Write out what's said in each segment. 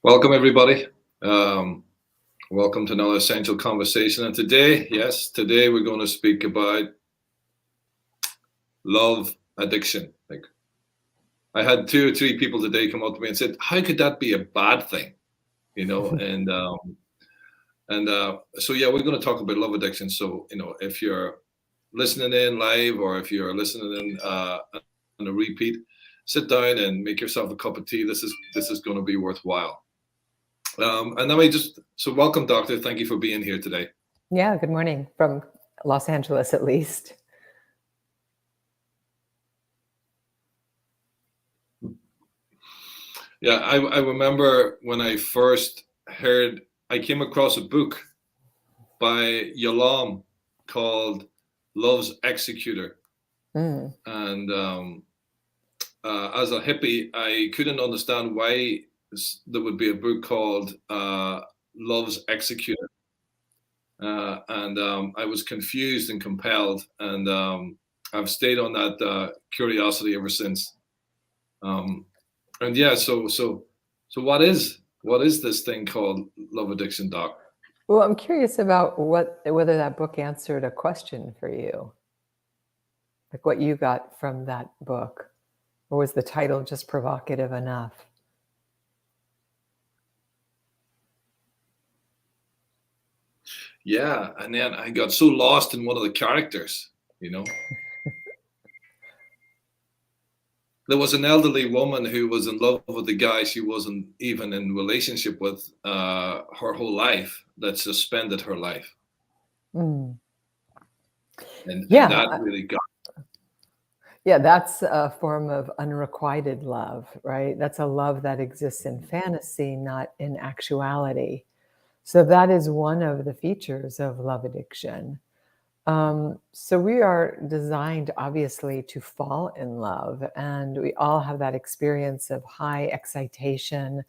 Welcome, everybody. Welcome to another essential conversation. And today, today we're going to speak about love addiction. Like, I had 2 or 3 people today come up to me and said, "How could that be a bad thing?" You know, so yeah, we're going to talk about love addiction. So if you're listening in live or if you're listening in on a repeat, sit down and make yourself a cup of tea. This is going to be worthwhile. And then welcome, Doctor. Thank you for being here today. Yeah, good morning from Los Angeles, at least. Yeah, I remember when I first heard, I came across a book by Yalam called Love's Executor. And as a hippie, I couldn't understand why there would be a book called Love's Executor. And I was confused and compelled, and I've stayed on that curiosity ever since. And yeah, so what is this thing called love addiction, Doc? Well, I'm curious about whether that book answered a question for you, like what you got from that book, or was the title just provocative enough? Yeah, and then I got so lost in one of the characters, There was an elderly woman who was in love with the guy she wasn't even in relationship with her whole life, that suspended her life. And that really got. Yeah, that's a form of unrequited love, right? That's a love that exists in fantasy, not in actuality. So that is one of the features of love addiction. So we are designed, obviously, to fall in love, and we all have that experience of high excitation,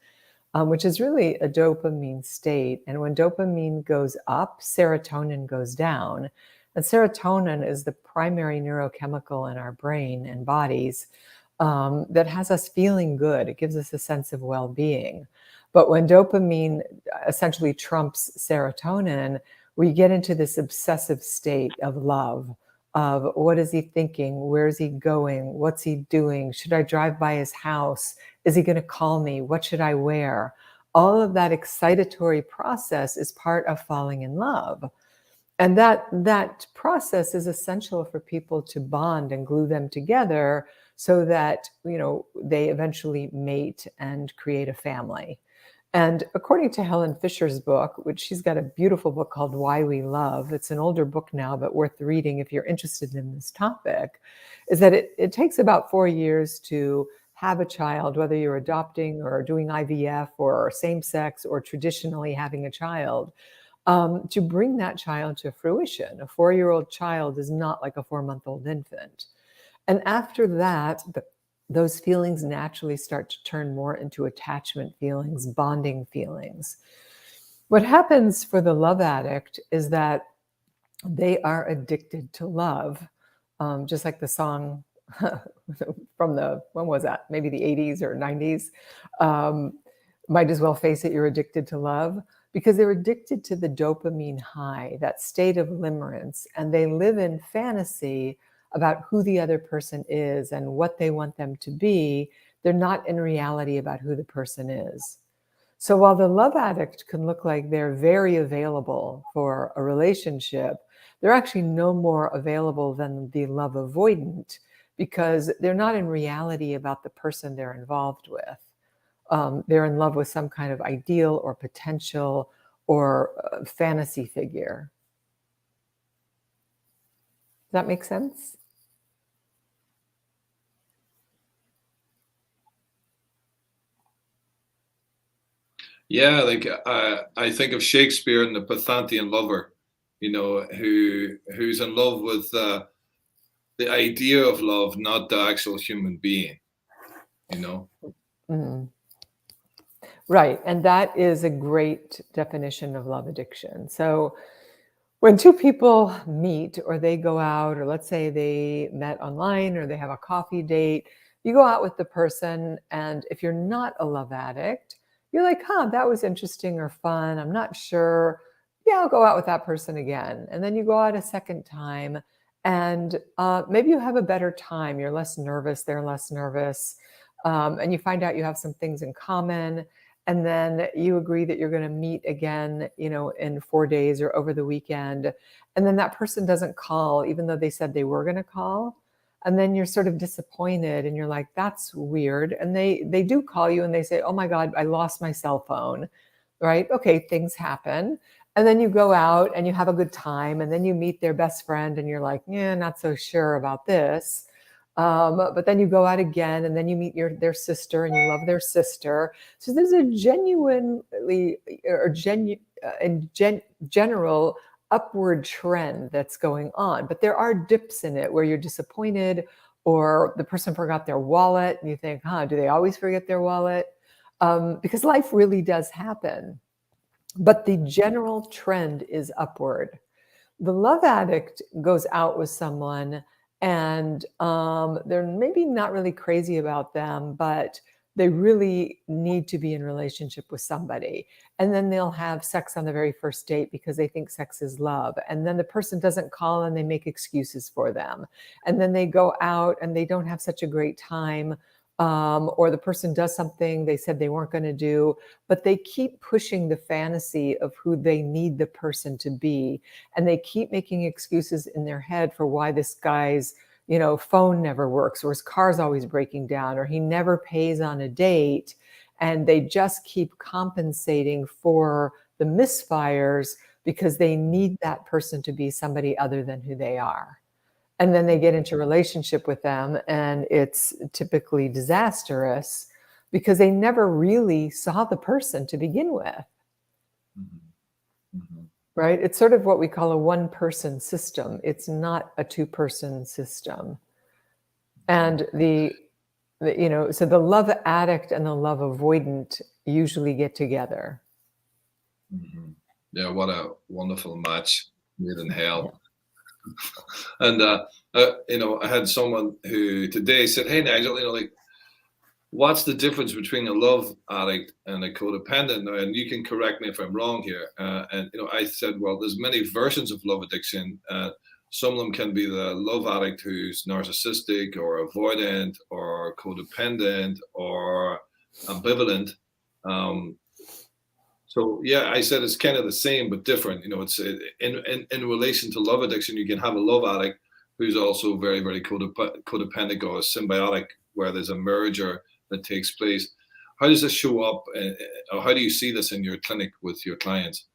which is really a dopamine state. And when dopamine goes up, serotonin goes down. And serotonin is the primary neurochemical in our brain and bodies that has us feeling good. It gives us a sense of well-being. But when dopamine essentially trumps serotonin, we get into this obsessive state of love, of what is he thinking? Where is he going? What's he doing? Should I drive by his house? Is he going to call me? What should I wear? All of that excitatory process is part of falling in love. And that process is essential for people to bond and glue them together so that, they eventually mate and create a family. And according to Helen Fisher's book, which she's got a beautiful book called Why We Love, it's an older book now, but worth reading if you're interested in this topic, is that it takes about 4 years to have a child, whether you're adopting or doing IVF or same-sex or traditionally having a child, to bring that child to fruition. A 4-year-old child is not like a 4-month-old infant. And after that, those feelings naturally start to turn more into attachment feelings, bonding feelings. What happens for the love addict is that they are addicted to love, just like the song from when was that? Maybe the 80s or 90s. Might as well face it, you're addicted to love, because they're addicted to the dopamine high, that state of limerence, and they live in fantasy about who the other person is and what they want them to be. They're not in reality about who the person is. So while the love addict can look like they're very available for a relationship, they're actually no more available than the love avoidant, because they're not in reality about the person they're involved with. They're in love with some kind of ideal or potential or fantasy figure. Does that make sense? Yeah, like I think of Shakespeare and the Pythagorean lover, who's in love with the idea of love, not the actual human being, Right, and that is a great definition of love addiction. So when 2 people meet, or they go out, or let's say they met online, or they have a coffee date, you go out with the person, and if you're not a love addict, You're like, that was interesting or fun. I'm not sure. Yeah, I'll go out with that person again. And then you go out a second time, and maybe you have a better time. You're less nervous. They're less nervous. And you find out you have some things in common. And then you agree that you're going to meet again, in 4 days or over the weekend. And then that person doesn't call, even though they said they were going to call. And then you're sort of disappointed and you're like, that's weird. And they do call you and they say, oh my God, I lost my cell phone, right? Okay, things happen. And then you go out and you have a good time. And then you meet their best friend and you're like, yeah, not so sure about this. But then you go out again and then you meet their sister and you love their sister. So there's a genuinely or general upward trend that's going on. But there are dips in it where you're disappointed, or the person forgot their wallet and you think, do they always forget their wallet? Because life really does happen. But the general trend is upward. The love addict goes out with someone and they're maybe not really crazy about them, but they really need to be in relationship with somebody. And then they'll have sex on the very first date because they think sex is love. And then the person doesn't call and they make excuses for them. And then they go out and they don't have such a great time. Or the person does something they said they weren't going to do, but they keep pushing the fantasy of who they need the person to be. And they keep making excuses in their head for why this guy's phone never works, or his car's always breaking down, or he never pays on a date. And they just keep compensating for the misfires because they need that person to be somebody other than who they are. And then they get into a relationship with them, and it's typically disastrous because they never really saw the person to begin with. Mm-hmm. Mm-hmm. Right? It's sort of what we call a one-person system. It's not a two-person system. And so the love addict and the love avoidant usually get together. Mm-hmm. Yeah, what a wonderful match made in hell. Yeah. And I had someone who today said, "Hey, Nigel, what's the difference between a love addict and a codependent?" And you can correct me if I'm wrong here. And I said, well, there's many versions of love addiction. Some of them can be the love addict who's narcissistic or avoidant or codependent or ambivalent. So yeah, I said it's kind of the same but different. It's in relation to love addiction, you can have a love addict who's also very, very codependent or symbiotic, where there's a merger that takes place. How does this show up, or how do you see this in your clinic with your clients?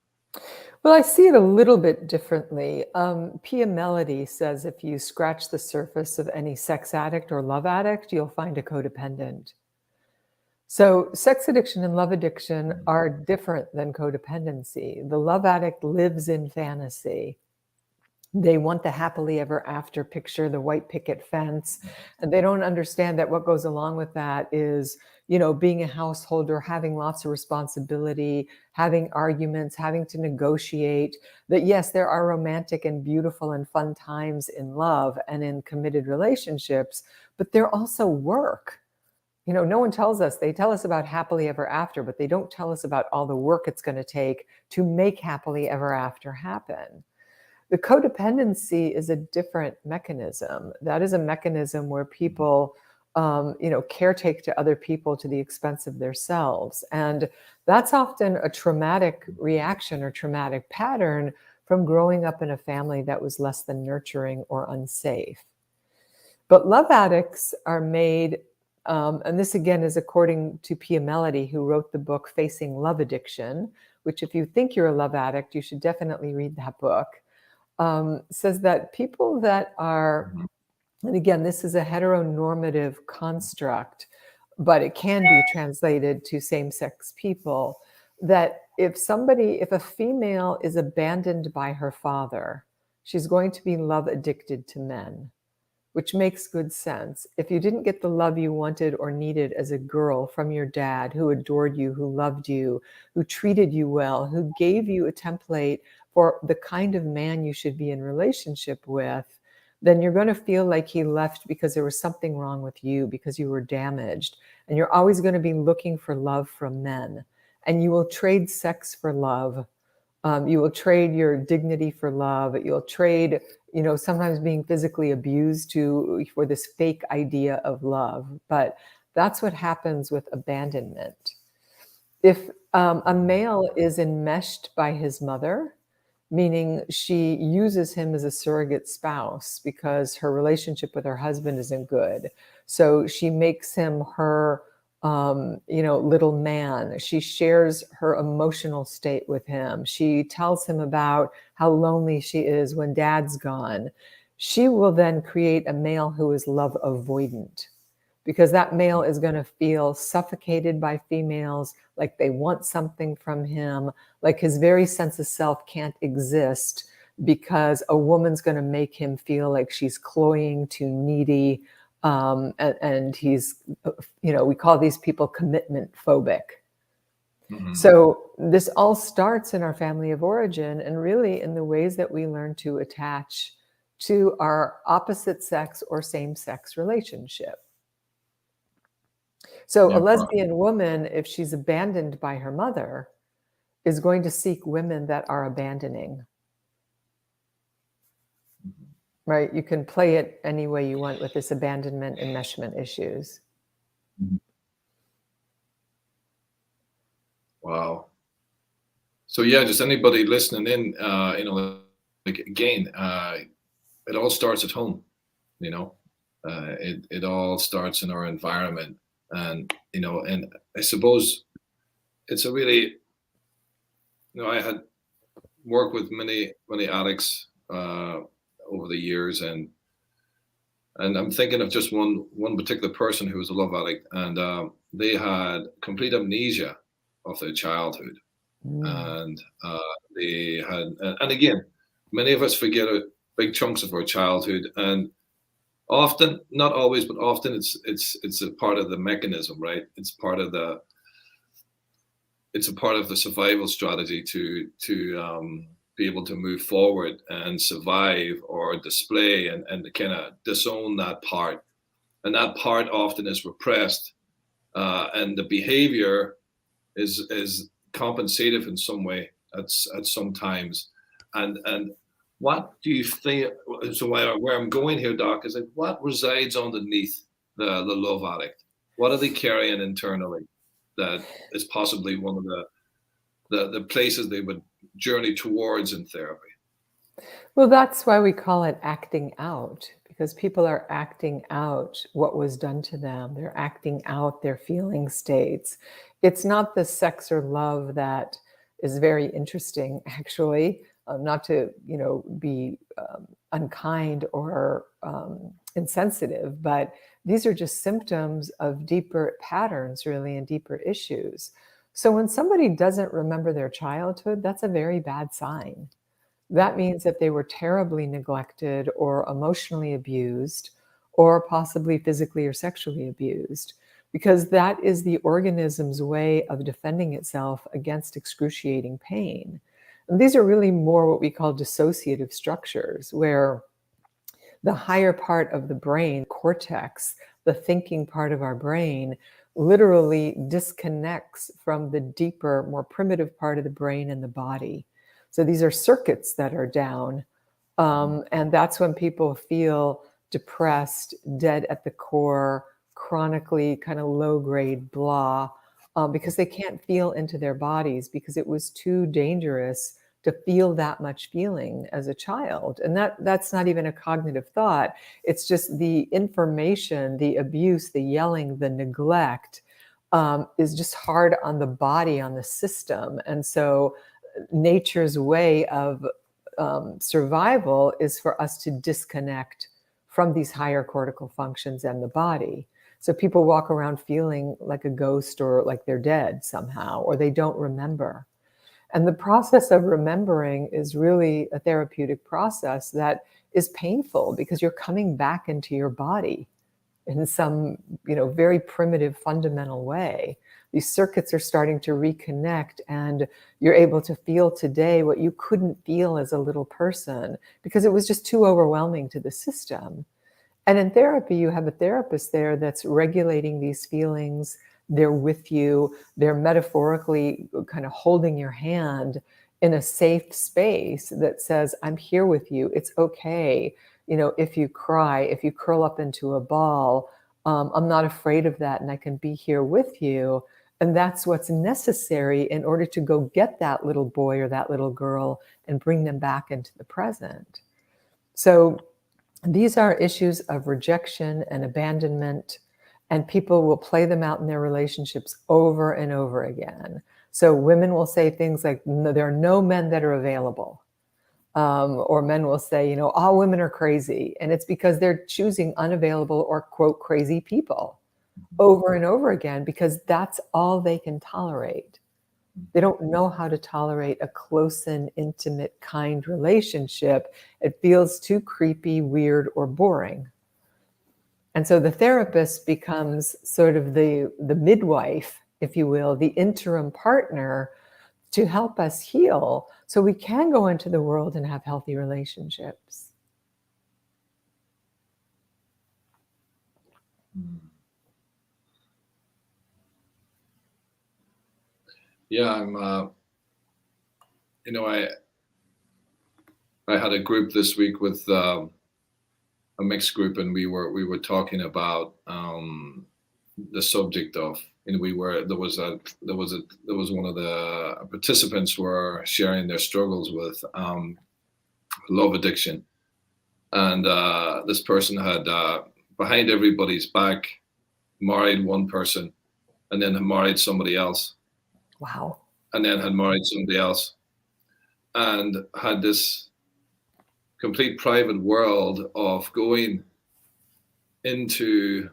Well, I see it a little bit differently. Pia Melody says if you scratch the surface of any sex addict or love addict, you'll find a codependent. So sex addiction and love addiction are different than codependency. The love addict lives in fantasy. They want the happily ever after picture, the white picket fence. And they don't understand that what goes along with that is, being a householder, having lots of responsibility, having arguments, having to negotiate. That yes, there are romantic and beautiful and fun times in love and in committed relationships, but they're also work. No one tells us. They tell us about happily ever after, but they don't tell us about all the work it's going to take to make happily ever after happen. The codependency is a different mechanism. That is a mechanism where people, caretake to other people to the expense of themselves. And that's often a traumatic reaction or traumatic pattern from growing up in a family that was less than nurturing or unsafe. But love addicts are made, and this again is according to Pia Melody, who wrote the book Facing Love Addiction, which if you think you're a love addict, you should definitely read that book. Says that people that are, and again, this is a heteronormative construct, but it can be translated to same-sex people, that if a female is abandoned by her father, she's going to be love addicted to men, which makes good sense. If you didn't get the love you wanted or needed as a girl from your dad, who adored you, who loved you, who treated you well, who gave you a template for the kind of man you should be in relationship with, then you're going to feel like he left because there was something wrong with you, because you were damaged. And you're always going to be looking for love from men. and you will trade sex for love. You will trade your dignity for love. You'll trade, sometimes being physically abused for this fake idea of love. But that's what happens with abandonment. If a male is enmeshed by his mother, meaning she uses him as a surrogate spouse because her relationship with her husband isn't good. So she makes him her, little man. She shares her emotional state with him. She tells him about how lonely she is when dad's gone. She will then create a male who is love avoidant, because that male is going to feel suffocated by females, like they want something from him, like his very sense of self can't exist because a woman's going to make him feel like she's cloying, too needy, and he's, we call these people commitment phobic. Mm-hmm. So this all starts in our family of origin, and really in the ways that we learn to attach to our opposite sex or same-sex relationship. So a lesbian woman, if she's abandoned by her mother, is going to seek women that are abandoning. Right? You can play it any way you want with this abandonment enmeshment issues. Wow. So yeah, just anybody listening in, again, it all starts at home. It all starts in our environment. And, and I suppose it's a really, I had worked with many addicts over the years, and I'm thinking of just one particular person who was a love addict, and they had complete amnesia of their childhood. And they had, and again, many of us forget big chunks of our childhood, and often, not always, but often it's a part of the mechanism, right? It's a part of the survival strategy to be able to move forward and survive or display and kind of disown that part. And that part often is repressed, and the behavior is compensative in some way at some times. And what do you think? So where I'm going here, Doc, is like, what resides underneath the love addict? What are they carrying internally that is possibly one of the places they would journey towards in therapy? Well, that's why we call it acting out, because people are acting out what was done to them. They're acting out their feeling states. It's not the sex or love that is very interesting, actually. Not to, be unkind or insensitive, but these are just symptoms of deeper patterns, really, and deeper issues. So when somebody doesn't remember their childhood, that's a very bad sign. That means that they were terribly neglected or emotionally abused, or possibly physically or sexually abused, because that is the organism's way of defending itself against excruciating pain. And these are really more what we call dissociative structures, where the higher part of the brain, cortex, the thinking part of our brain, literally disconnects from the deeper, more primitive part of the brain and the body. So these are circuits that are down. And that's when people feel depressed, dead at the core, chronically kind of low-grade blah, because they can't feel into their bodies because it was too dangerous to feel that much feeling as a child. And that's not even a cognitive thought. It's just the information, the abuse, the yelling, the neglect is just hard on the body, on the system. And so nature's way of survival is for us to disconnect from these higher cortical functions and the body. So people walk around feeling like a ghost or like they're dead somehow, or they don't remember. And the process of remembering is really a therapeutic process that is painful because you're coming back into your body in some, very primitive, fundamental way. These circuits are starting to reconnect, and you're able to feel today what you couldn't feel as a little person because it was just too overwhelming to the system. And in therapy, you have a therapist there that's regulating these feelings, they're with you, they're metaphorically kind of holding your hand in a safe space that says, I'm here with you. It's okay. You know, if you cry, if you curl up into a ball, I'm not afraid of that, and I can be here with you. And that's what's necessary in order to go get that little boy or that little girl and bring them back into the present. So these are issues of rejection and abandonment, and people will play them out in their relationships over and over again. So women will say things like, no, there are no men that are available. Or men will say, you know, all women are crazy. And it's because they're choosing unavailable or, quote, crazy people over and over again, because that's all they can tolerate. They don't know how to tolerate a close and intimate, kind relationship. It feels too creepy, weird, or boring. And so the therapist becomes sort of the midwife, if you will, the interim partner to help us heal so we can go into the world and have healthy relationships. Yeah, I'm, you know, I had a group this week with a mixed group, and we were talking about the subject of, you know, there was one of the participants were sharing their struggles with love addiction, and this person had behind everybody's back married one person, and then had married somebody else. Wow. And then had married somebody else, and had this complete private world of going into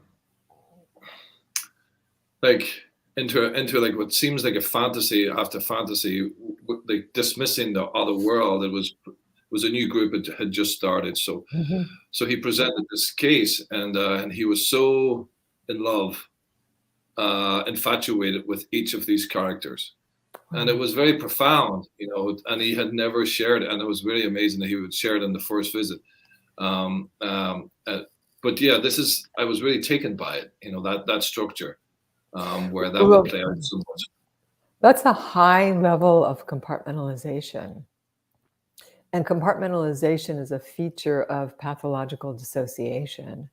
like what seems like a fantasy after fantasy, like dismissing the other world. It was a new group that had just started, so so he presented this case, and he was so in love, infatuated with each of these characters. And it was very profound, you know, and he had never shared it. And it was really amazing that he would share it in the first visit. But yeah, I was really taken by it, you know, that structure, where that would play out so much. That's a high level of compartmentalization. And compartmentalization is a feature of pathological dissociation.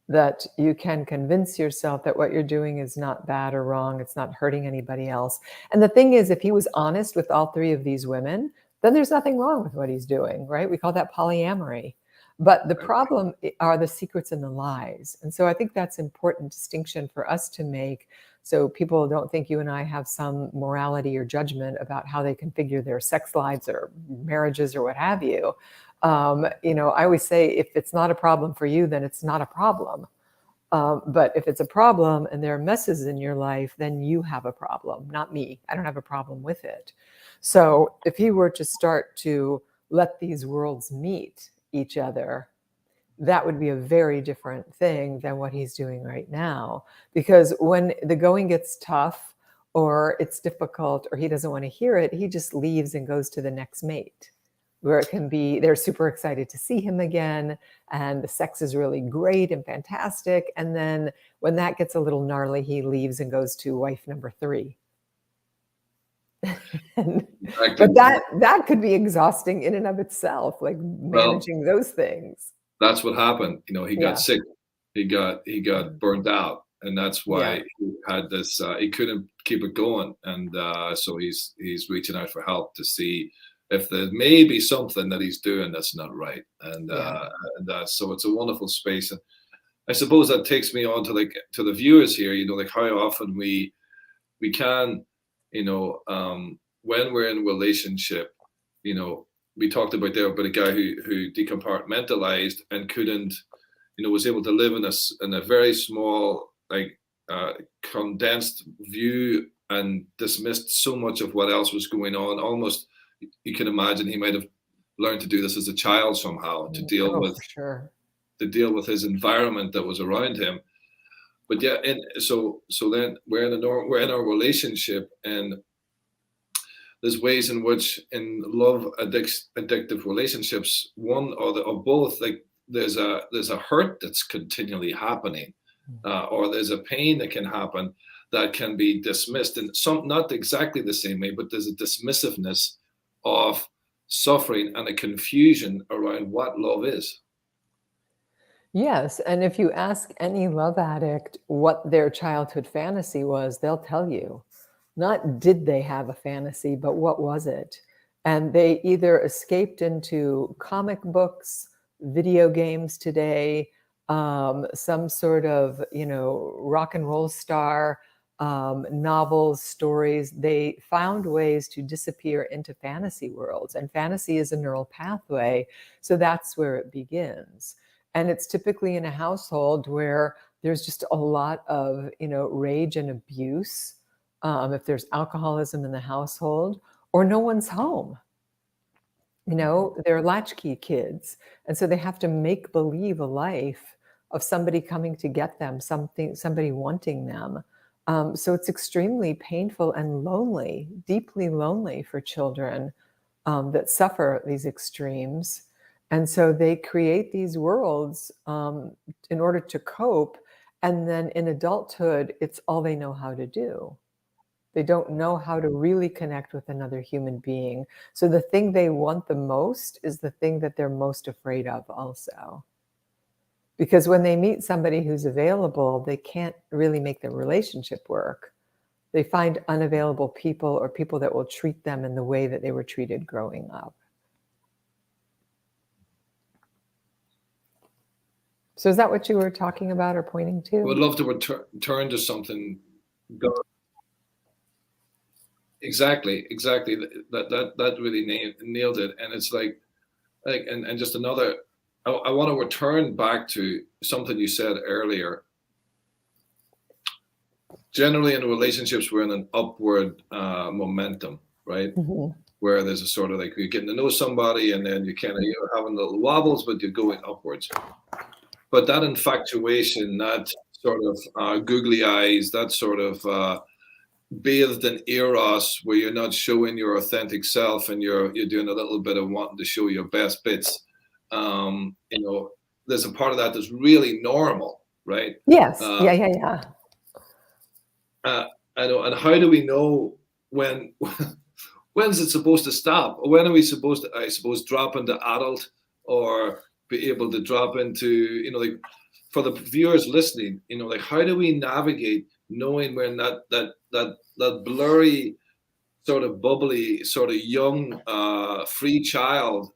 That you can convince yourself that what you're doing is not bad or wrong, it's not hurting anybody else. And the thing is, if he was honest with all three of these women, then there's nothing wrong with what he's doing, right? We call that polyamory. But the problem are the secrets and the lies. And so I think that's an important distinction for us to make, so people don't think you and I have some morality or judgment about how they configure their sex lives or marriages or what have you. You know, I always say, if it's not a problem for you, then it's not a problem. But if it's a problem and there are messes in your life, then you have a problem, not me. I don't have a problem with it. So if he were to start to let these worlds meet each other, that would be a very different thing than what he's doing right now. Because when the going gets tough, or it's difficult, or he doesn't want to hear it, he just leaves and goes to the next mate, where it can be, they're super excited to see him again, and the sex is really great and fantastic. And then when that gets a little gnarly, he leaves and goes to wife number 3. But that could be exhausting in and of itself, like managing those things. That's what happened. You know, he got sick. He got burnt out, and that's why he had this. He couldn't keep it going, and so he's reaching out for help to see if there may be something that he's doing that's not right. And so it's a wonderful space. And I suppose that takes me on to the viewers here. You know, like how often we can, you know, when we're in a relationship, you know, we talked about there about a guy who decompartmentalized and couldn't, you know, was able to live in a very small, like, condensed view, and dismissed so much of what else was going on. Almost, you can imagine he might have learned to do this as a child somehow, to deal with his environment that was around him. But yeah, and so then we're in our relationship, and there's ways in which in addictive relationships, one or both, like there's a hurt that's continually happening, or there's a pain that can happen that can be dismissed in some, not exactly the same way, but there's a dismissiveness of suffering and a confusion around what love is. Yes, and if you ask any love addict what their childhood fantasy was, they'll tell you. Not did they have a fantasy, but what was it? And they either escaped into comic books, video games today, some sort of, rock and roll star, novels, stories. They found ways to disappear into fantasy worlds. And fantasy is a neural pathway. So that's where it begins. And it's typically in a household where there's just a lot of, rage and abuse. If there's alcoholism in the household, or no one's home. They're latchkey kids. And so they have to make believe a life of somebody coming to get them, somebody wanting them. So it's extremely painful and lonely, deeply lonely for children that suffer these extremes. And so they create these worlds in order to cope. And then in adulthood, it's all they know how to do. They don't know how to really connect with another human being. So the thing they want the most is the thing that they're most afraid of also. Because when they meet somebody who's available, they can't really make the relationship work. They find unavailable people or people that will treat them in the way that they were treated growing up. So is that what you were talking about or pointing to? I would love to return to something. Exactly. That really nailed it. And it's and just another, I want to return back to something you said earlier. Generally in relationships, we're in an upward momentum, right? Mm-hmm. Where there's a sort of you're getting to know somebody and then you're having little wobbles, but you're going upwards. But that infatuation, that sort of googly eyes, that sort of bathed in eros, where you're not showing your authentic self and you're doing a little bit of wanting to show your best bits. There's a part of that that's really normal, right? Yes. Yeah. I know. And how do we know when's it supposed to stop? Or when are we supposed to, I suppose, drop into adult, or be able to drop into, for the viewers listening, how do we navigate knowing when that blurry, sort of bubbly, sort of young, free child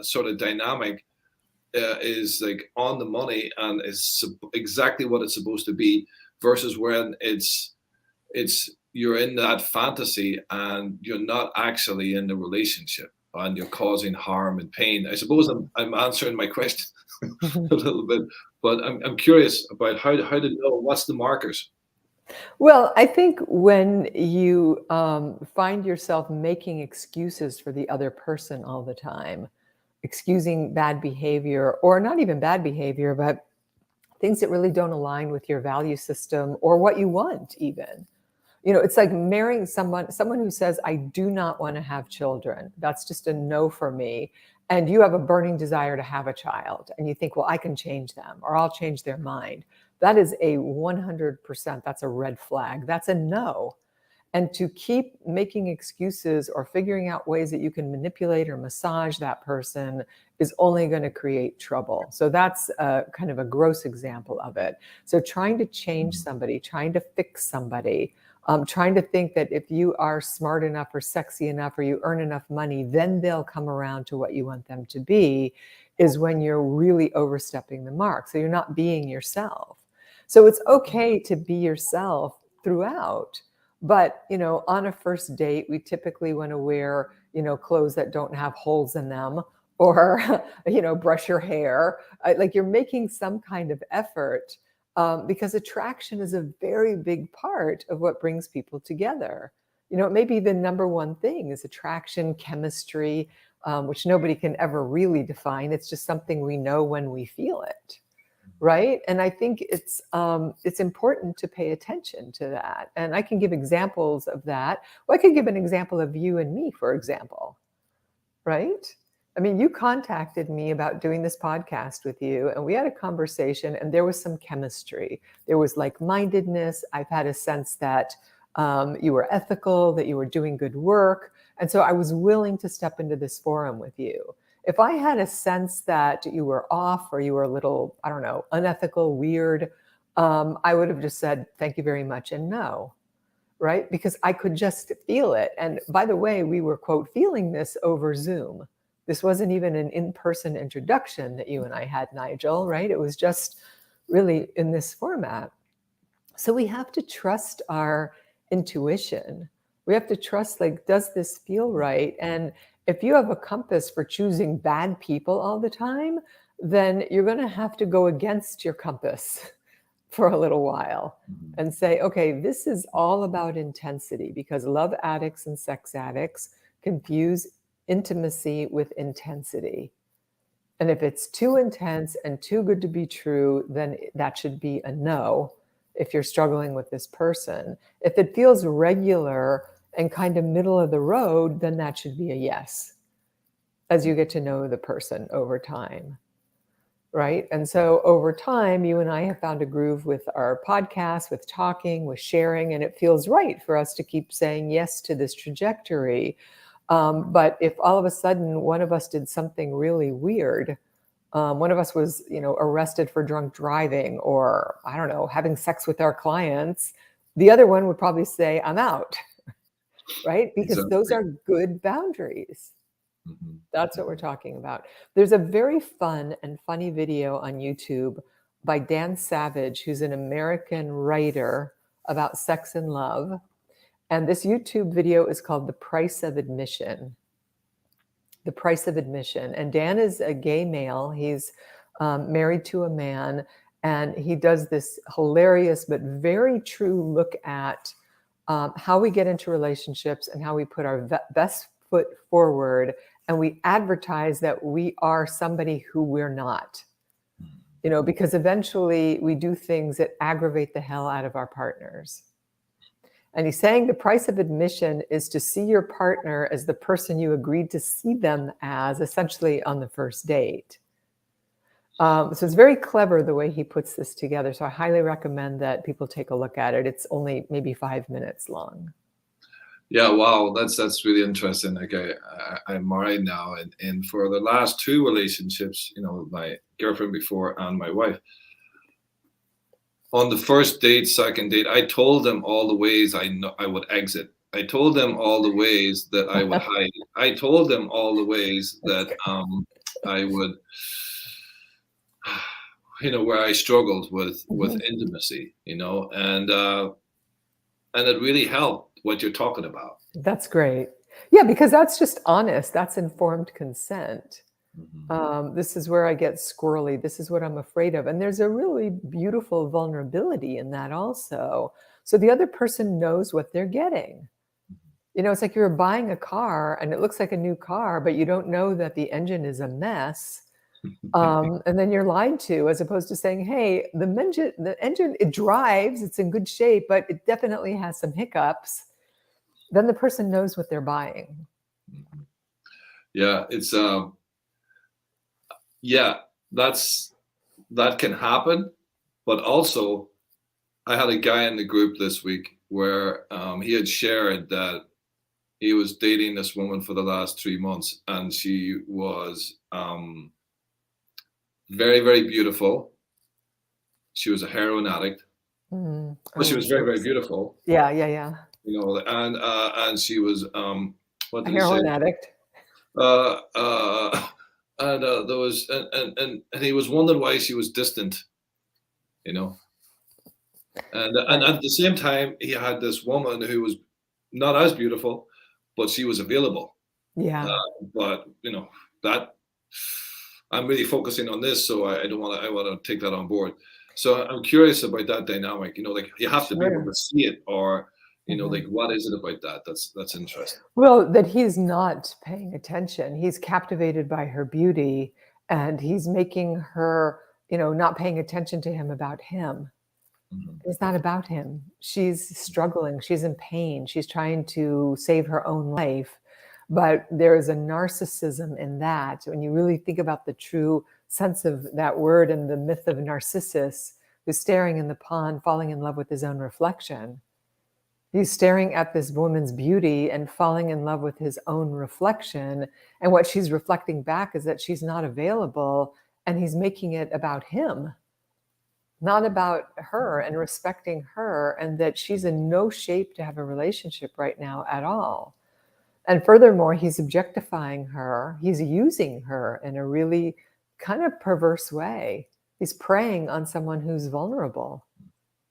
sort of dynamic is on the money and is exactly what it's supposed to be, versus when it's you're in that fantasy and you're not actually in the relationship and you're causing harm and pain. I suppose I'm answering my question a little bit, but I'm curious about how to know what's the markers. Well, I think when you find yourself making excuses for the other person all the time, excusing bad behavior, or not even bad behavior, but things that really don't align with your value system or what you want even. It's like marrying someone who says, I do not want to have children. That's just a no for me. And you have a burning desire to have a child. And you think, well, I can change them or I'll change their mind. That is a 100%, that's a red flag. That's a no. And to keep making excuses or figuring out ways that you can manipulate or massage that person is only going to create trouble. So that's kind of a gross example of it. So trying to change somebody, trying to fix somebody, trying to think that if you are smart enough or sexy enough or you earn enough money, then they'll come around to what you want them to be, is when you're really overstepping the mark. So you're not being yourself. So it's okay to be yourself throughout. But, on a first date, we typically want to wear, clothes that don't have holes in them, or, brush your hair. Like you're making some kind of effort, because attraction is a very big part of what brings people together. It may be the number one thing is attraction, chemistry, which nobody can ever really define. It's just something we know when we feel it. Right. And I think it's important to pay attention to that. And I can give examples of that. Well, I could give an example of you and me, for example. Right. I mean, you contacted me about doing this podcast with you, and we had a conversation, and there was some chemistry. There was like-mindedness. I've had a sense that you were ethical, that you were doing good work. And so I was willing to step into this forum with you. If I had a sense that you were off or you were a little, I don't know, unethical, weird, I would have just said, thank you very much, and no, right? Because I could just feel it. And by the way, we were, quote, feeling this over Zoom. This wasn't even an in-person introduction that you and I had, Nigel, right? It was just really in this format. So we have to trust our intuition. We have to trust, like, does this feel right? And if you have a compass for choosing bad people all the time, then you're going to have to go against your compass for a little while and say, okay, this is all about intensity, because love addicts and sex addicts confuse intimacy with intensity. And if it's too intense and too good to be true, then that should be a no if you're struggling with this person. If it feels regular and kind of middle of the road, then that should be a yes, as you get to know the person over time, right? And so over time, you and I have found a groove with our podcast, with talking, with sharing, and it feels right for us to keep saying yes to this trajectory. But if all of a sudden one of us did something really weird, one of us was, arrested for drunk driving, or I don't know, having sex with our clients, the other one would probably say, I'm out, right? Because those are good boundaries. That's what we're talking about. There's a very fun and funny video on YouTube by Dan Savage, who's an American writer about sex and love. And this YouTube video is called The Price of Admission. The Price of Admission. And Dan is a gay male. He's married to a man. And he does this hilarious but very true look at how we get into relationships and how we put our best foot forward. And we advertise that we are somebody who we're not. Because eventually we do things that aggravate the hell out of our partners. And he's saying the price of admission is to see your partner as the person you agreed to see them as, essentially on the first date. So it's very clever the way he puts this together. So I highly recommend that people take a look at it. It's only maybe 5 minutes long. Yeah, wow, that's really interesting. Like I'm married now, and for the last 2 relationships, my girlfriend before and my wife, on the first date, second date, I told them all the ways I would exit. I told them all the ways that I would hide. I told them all the ways that I would, where I struggled with intimacy, and it really helped what you're talking about. That's great. Yeah, because that's just honest. That's informed consent. This is where I get squirrely. This is what I'm afraid of. And there's a really beautiful vulnerability in that also. So the other person knows what they're getting. It's like you're buying a car and it looks like a new car, but you don't know that the engine is a mess. And then you're lied to, as opposed to saying, hey, the engine, it drives, it's in good shape, but it definitely has some hiccups. Then the person knows what they're buying. Yeah, it's that can happen. But also, I had a guy in the group this week where he had shared that he was dating this woman for the last 3 months, and she was very, very beautiful. She was a heroin addict, but she was very, very beautiful. Yeah. And she was what did a heroin he say? Addict. And there was and he was wondering why she was distant, and at the same time he had this woman who was not as beautiful, but she was available. Yeah. But that I'm really focusing on this, so I want to take that on board. So I'm curious about that dynamic. Like you have to be able to see it, or like what is it about that? That's interesting. Well, that he's not paying attention. He's captivated by her beauty, and he's making her, not paying attention to him about him. It's not about him. She's struggling. She's in pain. She's trying to save her own life. But there is a narcissism in that. When you really think about the true sense of that word and the myth of Narcissus, who's staring in the pond, falling in love with his own reflection. He's staring at this woman's beauty and falling in love with his own reflection. And what she's reflecting back is that she's not available, and he's making it about him, not about her, and respecting her, and that she's in no shape to have a relationship right now at all. And furthermore, he's objectifying her. He's using her in a really kind of perverse way. He's preying on someone who's vulnerable.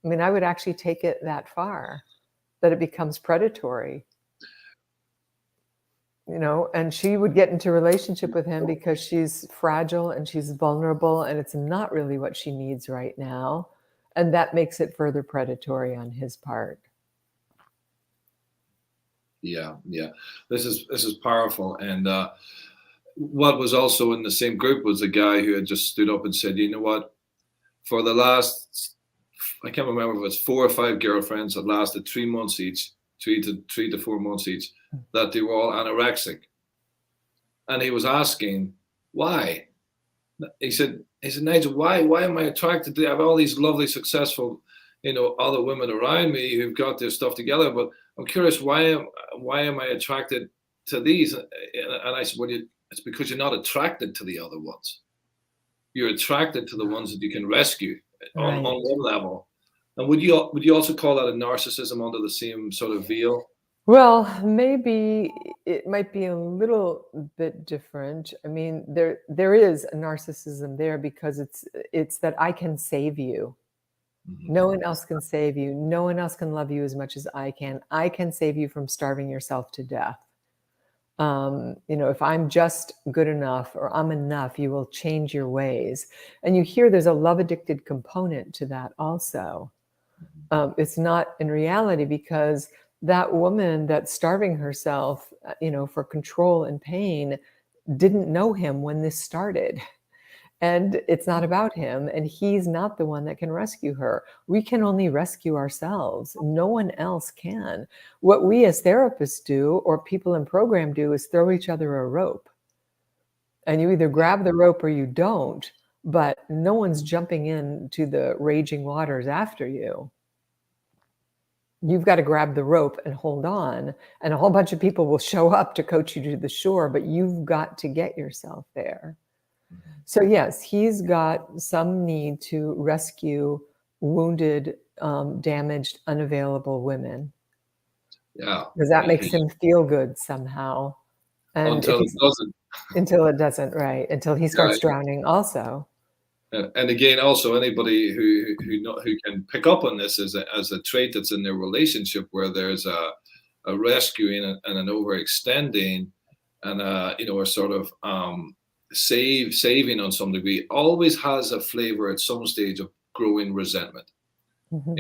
I mean, I would actually take it that far, that it becomes predatory. You know, and she would get into a relationship with him because she's fragile and she's vulnerable, and it's not really what she needs right now. And that makes it further predatory on his part. Yeah. This is powerful. And what was also in the same group was a guy who had just stood up and said, you know what, for the last, I can't remember if it was 4 or 5 girlfriends that lasted 3 months each, 3 to 4 months each, that they were all anorexic. And he was asking, why? He said, Nigel, why am I attracted to, I have all these lovely, successful, other women around me who've got their stuff together, but I'm curious, why am I attracted to these? And I said, well, it's because you're not attracted to the other ones. You're attracted to the ones that you can rescue on one level. And would you also call that a narcissism under the same sort of veil? Well, maybe it might be a little bit different. I mean, there is a narcissism there because it's that I can save you. Mm-hmm. No one else can save you. No one else can love you as much as I can. I can save you from starving yourself to death. If I'm just good enough or I'm enough, you will change your ways. And you hear there's a love addicted component to that also. It's not in reality, because that woman that's starving herself, for control and pain, didn't know him when this started. And it's not about him, and he's not the one that can rescue her. We can only rescue ourselves. No one else can. What we as therapists do, or people in program do, is throw each other a rope. And you either grab the rope or you don't, but no one's jumping into the raging waters after you. You've got to grab the rope and hold on, and a whole bunch of people will show up to coach you to the shore, but you've got to get yourself there. So yes, he's got some need to rescue wounded, damaged, unavailable women. Yeah. Because that makes him feel good somehow. And until it doesn't. Until it doesn't, right. Until he starts drowning also. And again, also anybody who can pick up on this as a trait that's in their relationship, where there's a rescuing and an overextending and a sort of saving on some degree, always has a flavor at some stage of growing resentment. Mm-hmm.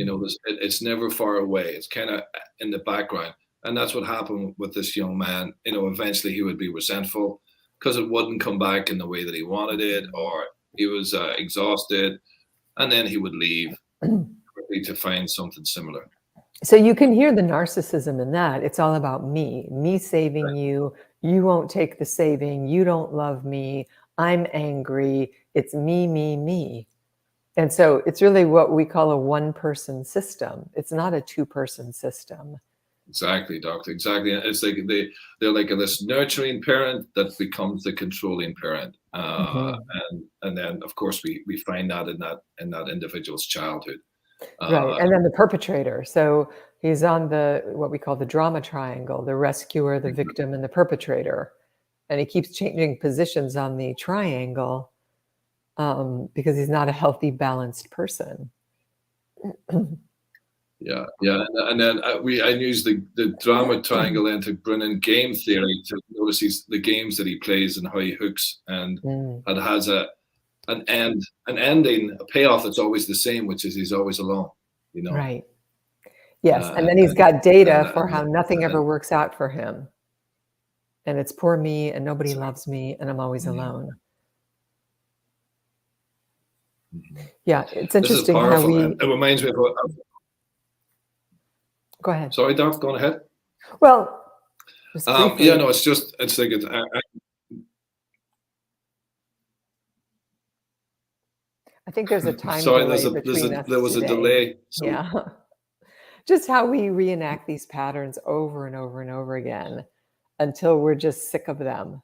It's never far away. It's kind of in the background. And that's what happened with this young man. Eventually he would be resentful because it wouldn't come back in the way that he wanted it, or he was exhausted, and then he would leave to find something similar. So you can hear the narcissism in that. It's all about me saving you. You won't take the saving. You don't love me. I'm angry. It's me. And so it's really what we call a one-person system. It's not a two-person system. Exactly, doctor. Exactly. It's like they're like this nurturing parent that becomes the controlling parent, and then of course we find that in that individual's childhood. Right, and then the perpetrator. So he's on what we call the drama triangle: the rescuer, the victim, and the perpetrator. And he keeps changing positions on the triangle because he's not a healthy, balanced person. Yeah, and then I use the drama triangle then to bring in game theory to notice the games that he plays and how he hooks, and it has an ending, a payoff that's always the same, which is he's always alone. Right. Yes, and then he's got data for how nothing ever works out for him, and it's poor me, and nobody loves me, and I'm always alone. Yeah, it's interesting how it reminds me of. Go ahead. Sorry, Doc, go ahead. Well, Just briefly. Yeah, no, it's like I think there's a time sorry, delay between us there was a today. delay. So. Yeah. Just how we reenact these patterns over and over and over again until we're just sick of them.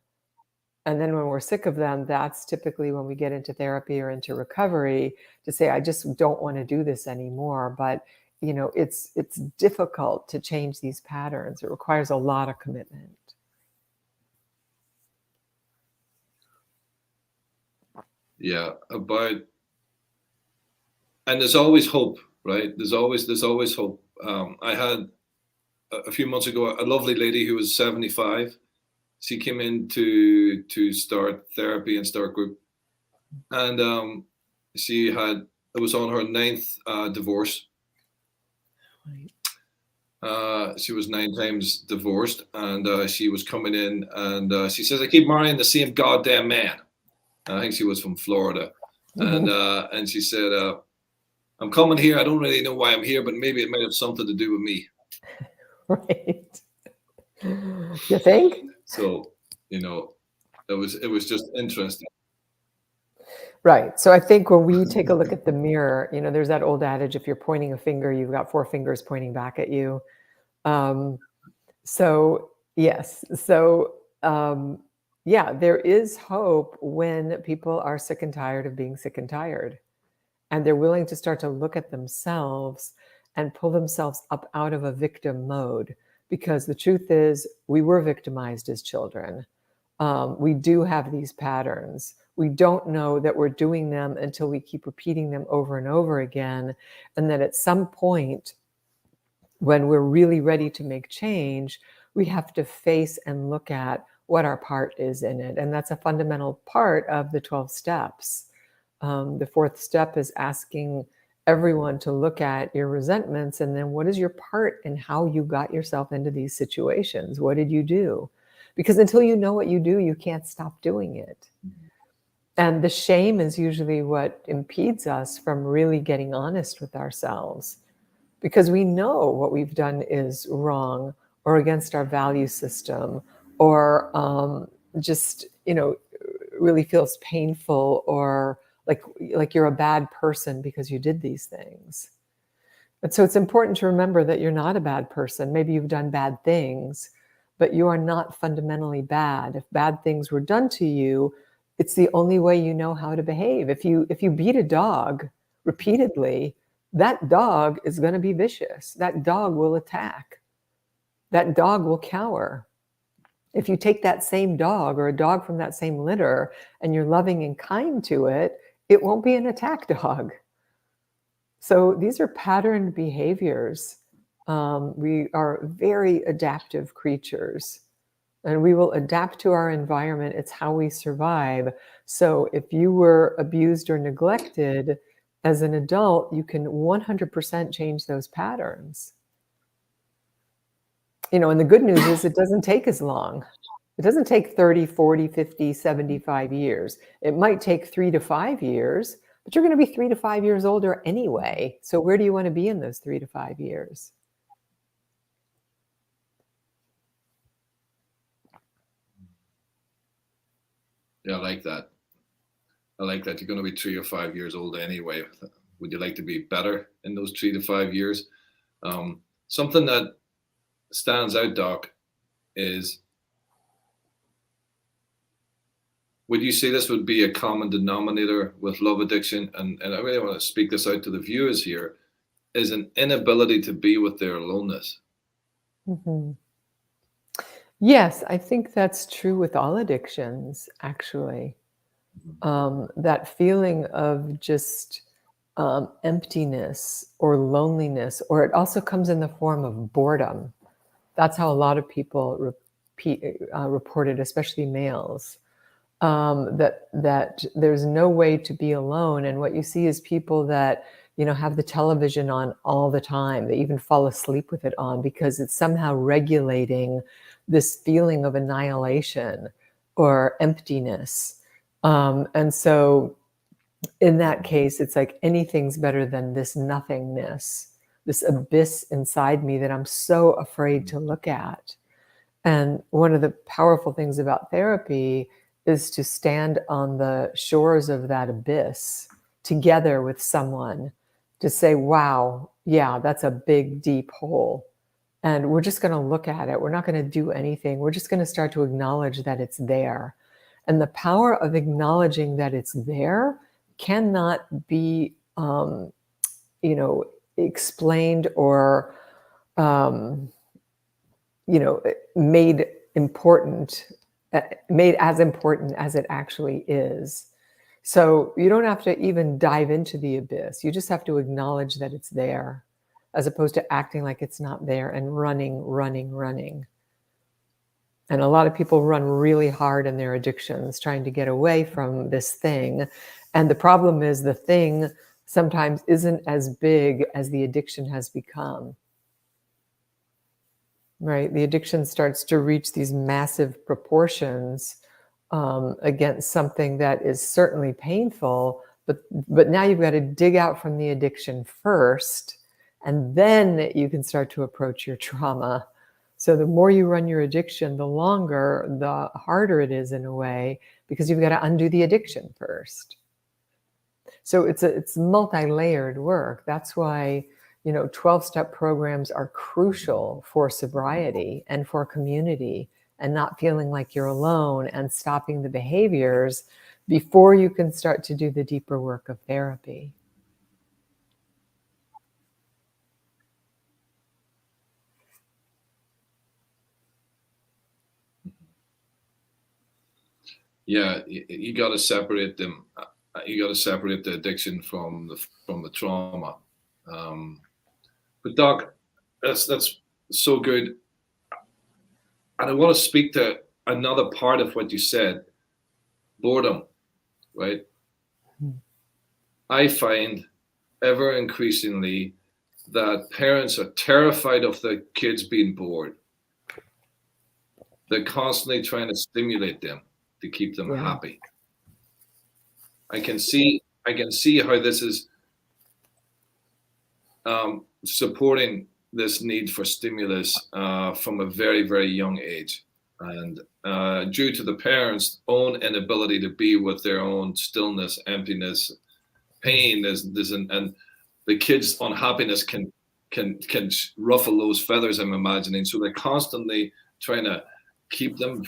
And then when we're sick of them, that's typically when we get into therapy or into recovery to say, I just don't want to do this anymore. But, you know, it's difficult to change these patterns. It requires a lot of commitment. Yeah, and there's always hope, right? There's always hope. I had a few months ago a lovely lady who was 75. She came in to start therapy and start group, and it was on her 9th divorce. She was 9 times divorced, and she was coming in, and she says, "I keep marrying the same goddamn man." I think she was from Florida, and she said, "I'm coming here. I don't really know why I'm here, but maybe it might have something to do with me." Right. You think? So, you know, it was just interesting. Right. So I think when we take a look at the mirror, you know, there's that old adage, if you're pointing a finger, you've got 4 fingers pointing back at you. So yes. So yeah, there is hope when people are sick and tired of being sick and tired. And they're willing to start to look at themselves and pull themselves up out of a victim mode. Because the truth is, we were victimized as children. We do have these patterns. We don't know that we're doing them until we keep repeating them over and over again. And then at some point, when we're really ready to make change, we have to face and look at what our part is in it. And that's a fundamental part of the 12 steps. The 4th step is asking everyone to look at your resentments and then what is your part in how you got yourself into these situations? What did you do? Because until you know what you do, you can't stop doing it. And the shame is usually what impedes us from really getting honest with ourselves, because we know what we've done is wrong or against our value system, or just, you know, really feels painful, or like you're a bad person because you did these things. And so it's important to remember that you're not a bad person. Maybe you've done bad things, but you are not fundamentally bad. If bad things were done to you, it's the only way you know how to behave. If you beat a dog repeatedly, that dog is going to be vicious. That dog will attack. That dog will cower. If you take that same dog or a dog from that same litter and you're loving and kind to it, it won't be an attack dog. So these are patterned behaviors. We are very adaptive creatures, and we will adapt to our environment. It's how we survive. So if you were abused or neglected as an adult, you can 100% change those patterns. You know, and the good news is it doesn't take as long. It doesn't take 30, 40, 50, 75 years. It might take 3 to 5 years, but you're going to be 3 to 5 years older anyway. So where do you want to be in those 3 to 5 years? Yeah, I like that. I like that. You're going to be 3 or 5 years old anyway. Would you like to be better in those 3 to 5 years? Something that stands out, Doc, is, would you say this would be a common denominator with love addiction? And I really want to speak this out to the viewers here, is an inability to be with their aloneness. Mm-hmm. Yes, I think that's true with all addictions, actually. That feeling of just emptiness or loneliness, or it also comes in the form of boredom. That's how a lot of people report it, especially males, that there's no way to be alone. And what you see is people that, you know, have the television on all the time. They even fall asleep with it on because it's somehow regulating this feeling of annihilation or emptiness. And so in that case, it's like anything's better than this nothingness, this abyss inside me that I'm so afraid to look at. And one of the powerful things about therapy is to stand on the shores of that abyss together with someone to say, wow, yeah, that's a big, deep hole. And we're just going to look at it. We're not going to do anything. We're just going to start to acknowledge that it's there. And the power of acknowledging that it's there cannot be, explained or, made important, made as important as it actually is. So you don't have to even dive into the abyss. You just have to acknowledge that it's there, as opposed to acting like it's not there and running. And a lot of people run really hard in their addictions, trying to get away from this thing. And the problem is the thing sometimes isn't as big as the addiction has become. Right? The addiction starts to reach these massive proportions against something that is certainly painful, but now you've got to dig out from the addiction first, and then you can start to approach your trauma. So the more you run your addiction, the longer, the harder it is in a way, because you've got to undo the addiction first. So it's multi-layered work. That's why 12-step programs are crucial for sobriety and for community, and not feeling like you're alone, and stopping the behaviors before you can start to do the deeper work of therapy. Yeah, you got to separate them. You got to separate the addiction from the trauma. But Doc, that's so good. And I want to speak to another part of what you said, boredom, right? I find ever increasingly that parents are terrified of their kids being bored. They're constantly trying to stimulate them to keep them happy. I can see how this is supporting this need for stimulus from a very, very young age. And due to the parents' own inability to be with their own stillness, emptiness, pain, and the kids' unhappiness can ruffle those feathers, I'm imagining. So they're constantly trying to keep them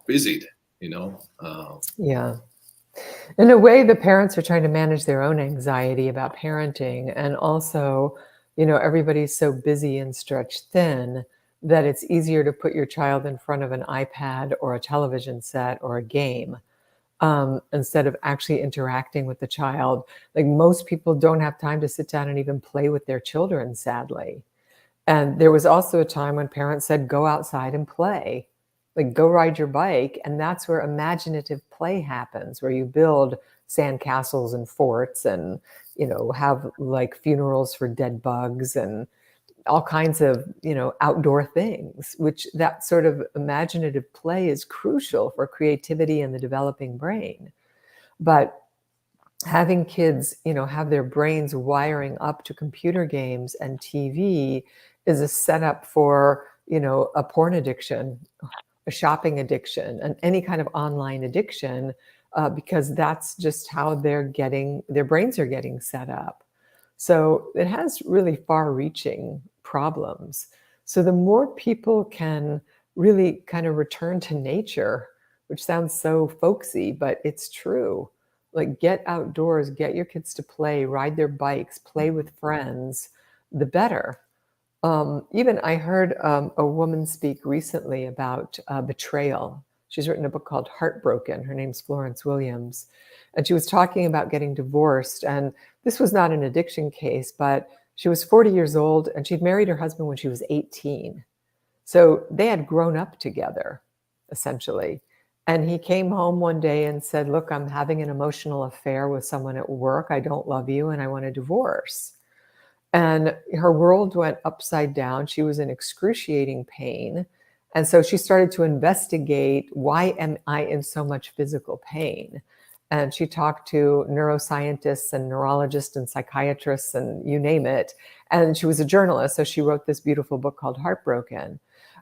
busied, Yeah. In a way, the parents are trying to manage their own anxiety about parenting, and also, everybody's so busy and stretched thin that it's easier to put your child in front of an iPad or a television set or a game instead of actually interacting with the child. Like, most people don't have time to sit down and even play with their children, sadly. And there was also a time when parents said, go outside and play. Like, go ride your bike. And that's where imaginative play happens, where you build sandcastles and forts and, have funerals for dead bugs and all kinds of, outdoor things, which that sort of imaginative play is crucial for creativity and the developing brain. But having kids, have their brains wiring up to computer games and TV is a setup for, a porn addiction, a shopping addiction, and any kind of online addiction, because that's just how their brains are getting set up. So it has really far-reaching problems. So the more people can really kind of return to nature, which sounds so folksy, but it's true. Like, get outdoors, get your kids to play, ride their bikes, play with friends, the better. Even I heard a woman speak recently about betrayal. She's written a book called Heartbroken. Her name's Florence Williams. And she was talking about getting divorced. And this was not an addiction case, but she was 40 years old and she'd married her husband when she was 18. So they had grown up together, essentially. And he came home one day and said, look, I'm having an emotional affair with someone at work. I don't love you and I want a divorce. And her world went upside down. She was in excruciating pain. And so she started to investigate, why am I in so much physical pain? And she talked to neuroscientists and neurologists and psychiatrists and you name it. And she was a journalist, so she wrote this beautiful book called Heartbroken.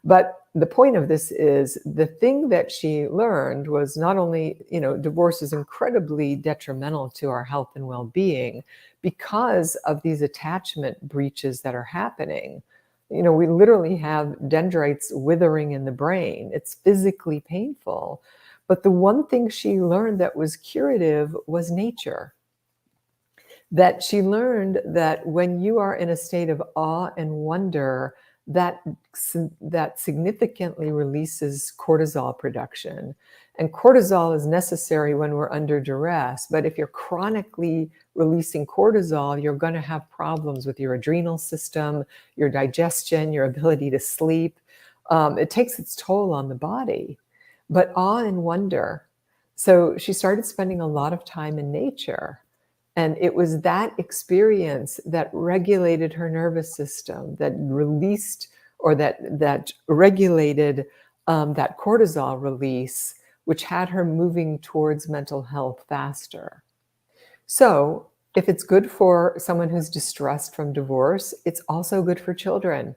But the point of this is the thing that she learned was not only, divorce is incredibly detrimental to our health and well-being because of these attachment breaches that are happening. We literally have dendrites withering in the brain. It's physically painful. But the one thing she learned that was curative was nature. That she learned that when you are in a state of awe and wonder, that significantly releases cortisol production. And cortisol is necessary when we're under duress. But if you're chronically releasing cortisol, you're going to have problems with your adrenal system, your digestion, your ability to sleep. It takes its toll on the body. But awe and wonder. So she started spending a lot of time in nature. And it was that experience that regulated her nervous system, that released or that regulated that cortisol release, which had her moving towards mental health faster. So if it's good for someone who's distressed from divorce, it's also good for children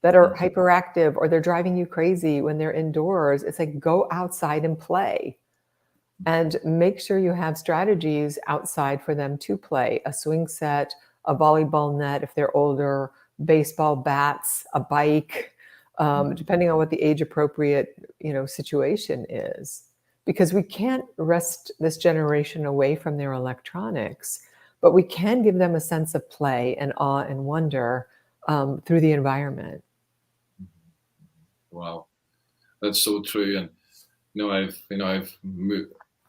that are hyperactive or they're driving you crazy when they're indoors. It's like, go outside and play. And make sure you have strategies outside for them to play. A swing set, a volleyball net if they're older, baseball bats, a bike, depending on what the age appropriate situation is. Because we can't wrest this generation away from their electronics, but we can give them a sense of play and awe and wonder through the environment. Wow, that's so true. And I've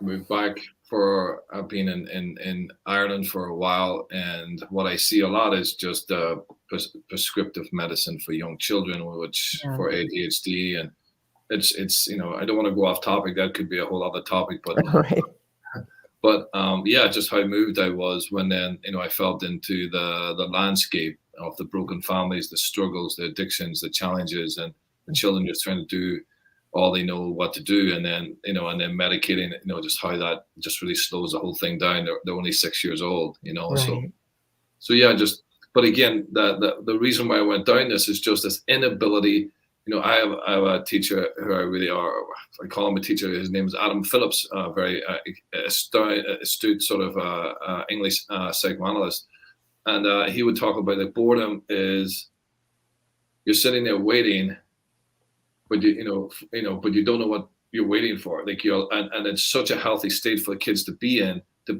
moved back for I've been in Ireland for a while, and what I see a lot is just prescriptive medicine for young children, which for ADHD, and it's I don't want to go off topic. That could be a whole other topic, but right. But just how moved I was when then I felt into the landscape of the broken families, the struggles, the addictions, the challenges, and the children just trying to do all they know what to do, and then and then medicating, just how that just really slows the whole thing down. They're only 6 years old, Right. so yeah, but again, the reason why I went down this is just this inability. I have a teacher who I call him a teacher. His name is Adam Phillips, very astute sort of English psychoanalyst, and he would talk about that boredom is you're sitting there waiting, but but you don't know what you're waiting for. Like and it's such a healthy state for the kids to be in, to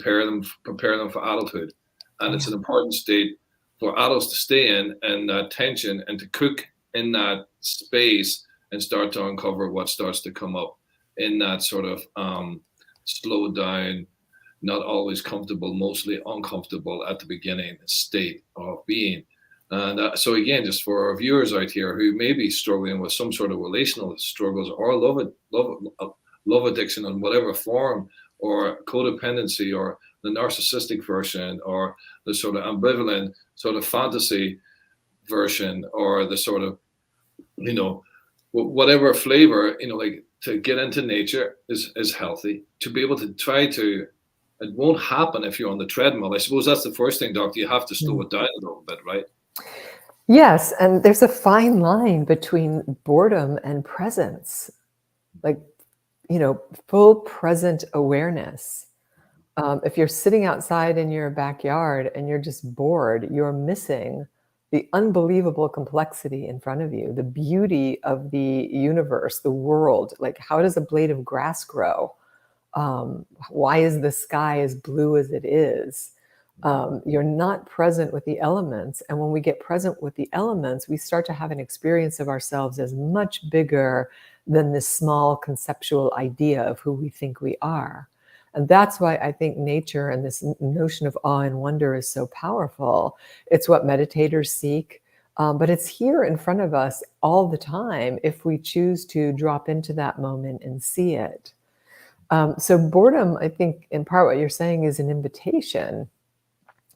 prepare them for adulthood, and it's an important state for adults to stay in, and that tension, and to cook in that space and start to uncover what starts to come up in that sort of slowed down, not always comfortable, mostly uncomfortable at the beginning state of being. And so again, just for our viewers out here who may be struggling with some sort of relational struggles or love addiction in whatever form, or codependency, or the narcissistic version, or the sort of ambivalent sort of fantasy version, or the sort of whatever flavor, like, to get into nature is healthy. To be able to try to, it won't happen if you're on the treadmill. I suppose that's the first thing, Doctor. You have to slow it down a little bit, right? Yes, and there's a fine line between boredom and presence, like, full present awareness. If you're sitting outside in your backyard and you're just bored, you're missing the unbelievable complexity in front of you, the beauty of the universe, the world. Like, how does a blade of grass grow? Why is the sky as blue as it is? You're not present with the elements. And when we get present with the elements, we start to have an experience of ourselves as much bigger than this small conceptual idea of who we think we are. And that's why I think nature and this notion of awe and wonder is so powerful. It's what meditators seek, but it's here in front of us all the time if we choose to drop into that moment and see it. So boredom, I think, in part what you're saying is an invitation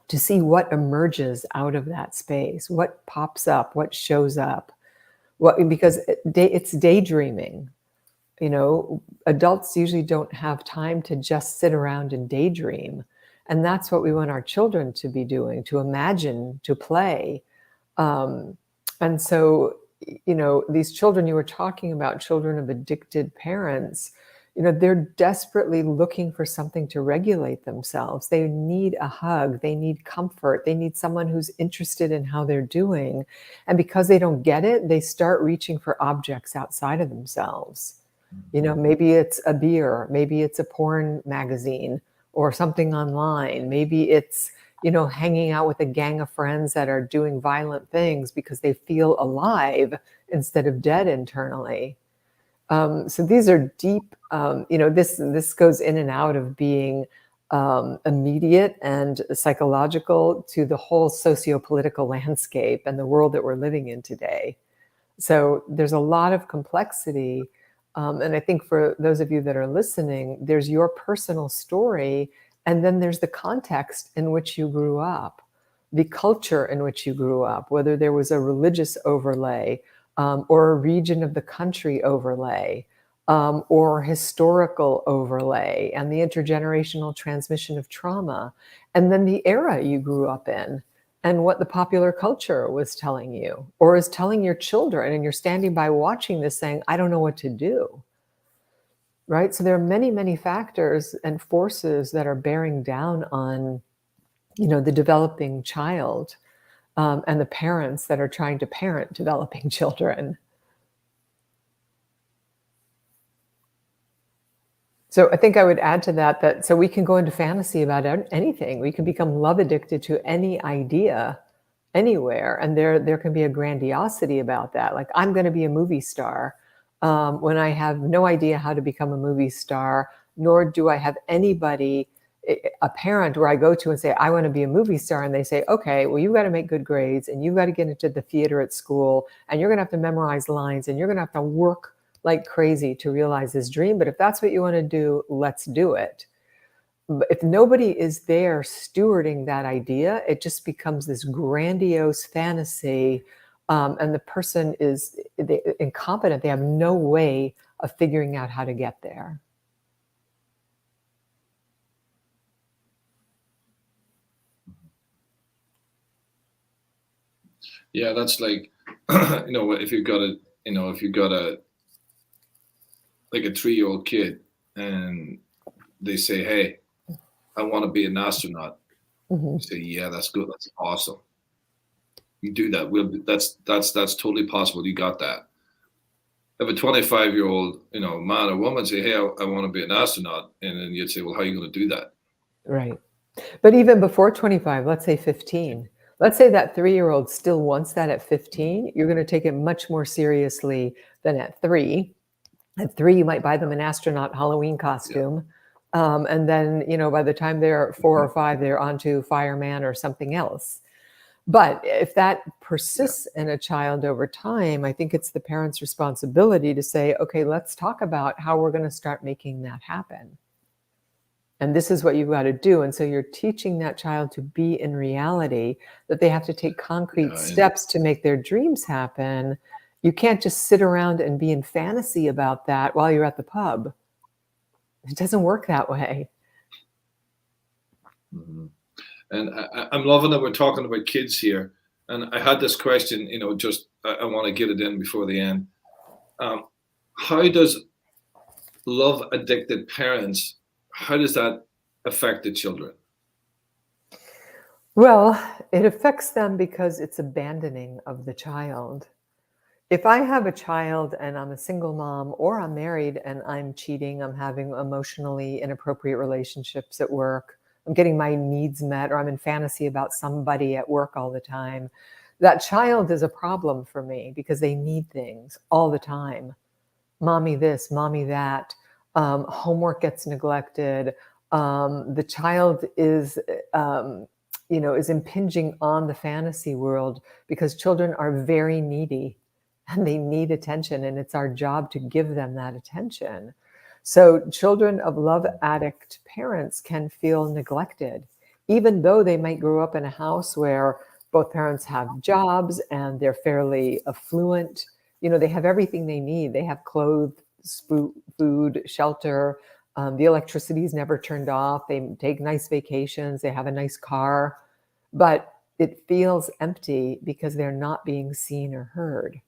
to see what emerges out of that space, what pops up, what shows up, because it's daydreaming. Adults usually don't have time to just sit around and daydream. And that's what we want our children to be doing, to imagine, to play. And so, these children you were talking about, children of addicted parents, they're desperately looking for something to regulate themselves. They need a hug. They need comfort. They need someone who's interested in how they're doing. And because they don't get it, they start reaching for objects outside of themselves. Maybe it's a beer, maybe it's a porn magazine or something online. Maybe it's, hanging out with a gang of friends that are doing violent things because they feel alive instead of dead internally. So these are deep, this goes in and out of being immediate and psychological to the whole socio-political landscape and the world that we're living in today. So there's a lot of complexity. And I think for those of you that are listening, there's your personal story, and then there's the context in which you grew up, the culture in which you grew up, whether there was a religious overlay, or a region of the country overlay, or historical overlay, and the intergenerational transmission of trauma, and then the era you grew up in, and what the popular culture was telling you, or is telling your children, and you're standing by watching this saying, I don't know what to do. Right? So there are many, many factors and forces that are bearing down on, the developing child. And the parents that are trying to parent developing children. So I think I would add to that so we can go into fantasy about anything. We can become love addicted to any idea anywhere. And there can be a grandiosity about that. Like, I'm going to be a movie star when I have no idea how to become a movie star, nor do I have anybody, a parent where I go to and say, I want to be a movie star. And they say, okay, well, you've got to make good grades and you've got to get into the theater at school and you're going to have to memorize lines and you're going to have to work like crazy to realize this dream. But if that's what you want to do, let's do it. But if nobody is there stewarding that idea, it just becomes this grandiose fantasy. And the person is incompetent. They have no way of figuring out how to get there. Yeah, that's like, if you've got like a 3-year-old kid and they say, hey, I want to be an astronaut. You say, yeah, that's good. That's awesome. You do that. That's totally possible. You got that. If a 25-year-old, man or woman say, hey, I want to be an astronaut. And then you'd say, well, how are you going to do that? Right. But even before 25, let's say 15, let's say that 3-year-old still wants that at 15, you're going to take it much more seriously than at 3. At 3, you might buy them an astronaut Halloween costume. Yeah. And then, by the time they're 4 or 5, they're onto fireman or something else. But if that persists in a child over time, I think it's the parent's responsibility to say, okay, let's talk about how we're going to start making that happen. And this is what you've got to do. And so you're teaching that child to be in reality, that they have to take concrete steps to make their dreams happen. You can't just sit around and be in fantasy about that while you're at the pub. It doesn't work that way. Mm-hmm. And I'm loving that we're talking about kids here. And I had this question, just I want to get it in before the end. How does love addicted parents, how does that affect the children? Well, it affects them because it's abandoning of the child. If I have a child and I'm a single mom, or I'm married and I'm cheating, I'm having emotionally inappropriate relationships at work, I'm getting my needs met, or I'm in fantasy about somebody at work all the time, that child is a problem for me because they need things all the time. Mommy this, mommy that. Homework gets neglected. The child is impinging on the fantasy world because children are very needy and they need attention, and it's our job to give them that attention. So children of love addict parents can feel neglected, even though they might grow up in a house where both parents have jobs and they're fairly affluent. They have everything they need. They have clothes, food, shelter. The electricity is never turned off. They take nice vacations. They have a nice car, but it feels empty because they're not being seen or heard.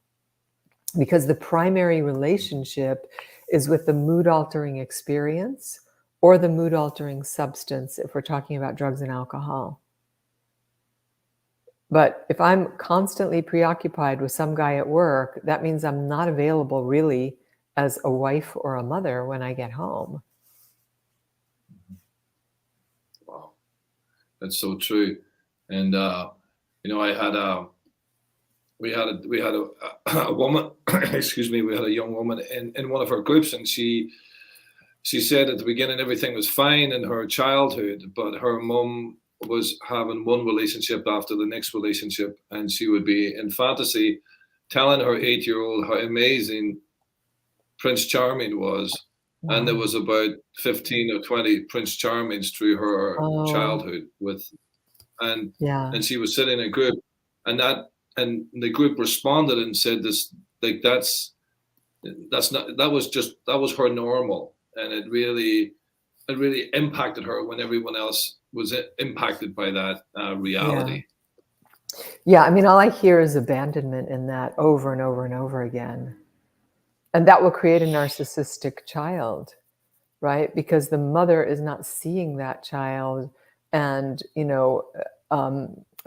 because the primary relationship is with the mood-altering experience or the mood-altering substance, if we're talking about drugs and alcohol. But if I'm constantly preoccupied with some guy at work, that means I'm not available really as a wife or a mother when I get home. Wow, that's so true. And you know, we had a woman, excuse me, we had a young woman in one of our groups, and she said at the beginning everything was fine in her childhood, but her mum was having one relationship after the next relationship, and she would be in fantasy telling her 8-year-old how amazing Prince Charming was. Wow. And there was about 15 or 20 Prince Charmings through her childhood and she was sitting in a group, and the group responded and said this, like, that was her normal, and it really impacted her when everyone else was impacted by that reality. Yeah, I mean, all I hear is abandonment in that over and over and over again. And that will create a narcissistic child, right? Because the mother is not seeing that child and,